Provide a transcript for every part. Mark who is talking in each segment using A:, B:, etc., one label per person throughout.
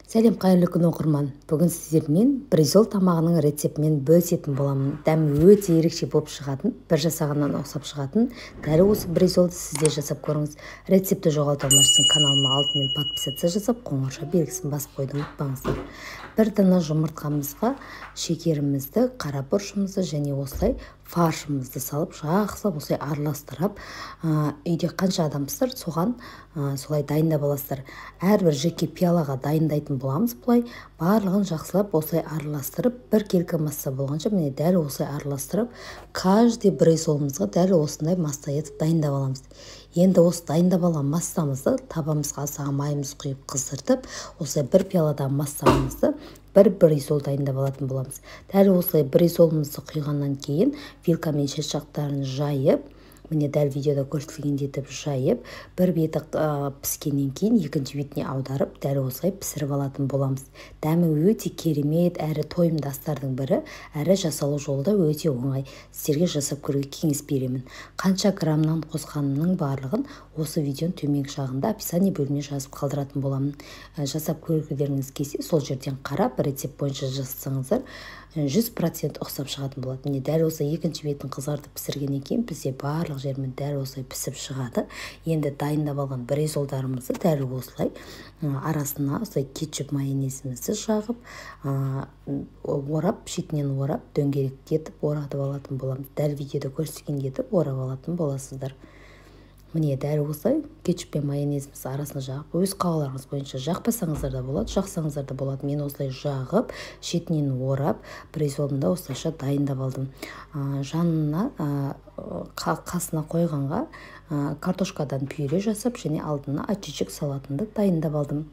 A: Сәлем, қайырлы күн оқырман. Бүгін сіздермен бризол тамағының рецептімен бөлісетін боламын. Дәмі өте ерекше болып шығатын, бір жасағаннан ұқсап шығатын. Дәл осы бризолды сізде жасап көріңіз. Рецепті жоғалтылмасын каналыма алтымен подписаться жасап, қоңырша белгісін басып қойды ұмытпаңыздар. Бір дана жұмыртқамызға шекерімізді, қара бұрышымызды және осылай фаршымызды салып, жақсылап осылай араластырып, үйде қанша адамсыздар, соған солай дайындап аласыздар. Әрбір жеке пиалаға дайындайтын боламыз. Бұлай барлығын жақсылап осылай араластырып, бір келкі масса болғанша, міне дәл осылай араластырып, каждый бризолымызға дәл осындай масса етіп дайындап аламыз. Енді осы дайындап алған массамызды табамызға асаған майымыз құйып қыздыртып, осылай бір пиаладағы массамызды бір бризол дайындап алатын боламыз. Дәл осылай бризолымызды құйғаннан кейін вилкамен шетжақтарын жайып, міне дәл видеода көрсетілгендей етіп жайып, бір беті піскеннен кейін екінші бетіне аударып, дәл осылай пісіріп алатын боламыз. Дәмі өте керемет, әрі тойымды астардың бірі, әрі жасалу жолы да өте оңай. Сіздерге жасап көруге кеңес беремін. Қанша граммнан қосқанымның барлығын осы видеоның төменгі жағында описание бөліміне жазып қалдыратын боламын. Жасап көргілеріңіз келсе, сол жерден қарап, рецепт бойынша жасасаңыздар 100% ұқсап шығатын болады. Міне дәл осы екінші бетін қызартып пісіргеннен кейін бізде барлық жермен дәл осылай пісіп шығады. Енді дайындап алған бризолдарымызды дәл осылай арасына осылай кетчуп майонезімізді жағып, орап, шетінен орап, дөңгелектетіп оратып алатын боламыз. Дәл видеода көрсетілгендей етіп орап алатын боласыздар. Міне дәл осылай кетчуп пен майонезімізді арасына жағып, өз қалауларыңыз бойынша жақпасаңыздар да болады, жақсаңыздар да болады. Мен осылай жағып, шетінен орап, бризолымды осылайша дайындап алдым. Жанына қасына қойғанға картошкадан пюре жасап, және алдына айчичек салатынды дайындап алдым.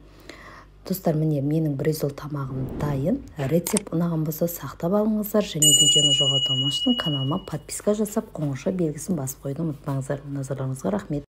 A: Достар, міне менің бризол тамағым дайын. Рецепт ұнаған болса сақтап алыңыздар, және видеоны жоғалтпау үшін каналыма подписка жасап, қоңырша белгісін басып қойды ұмытпаңыздар. Назарларыңызға рахмет.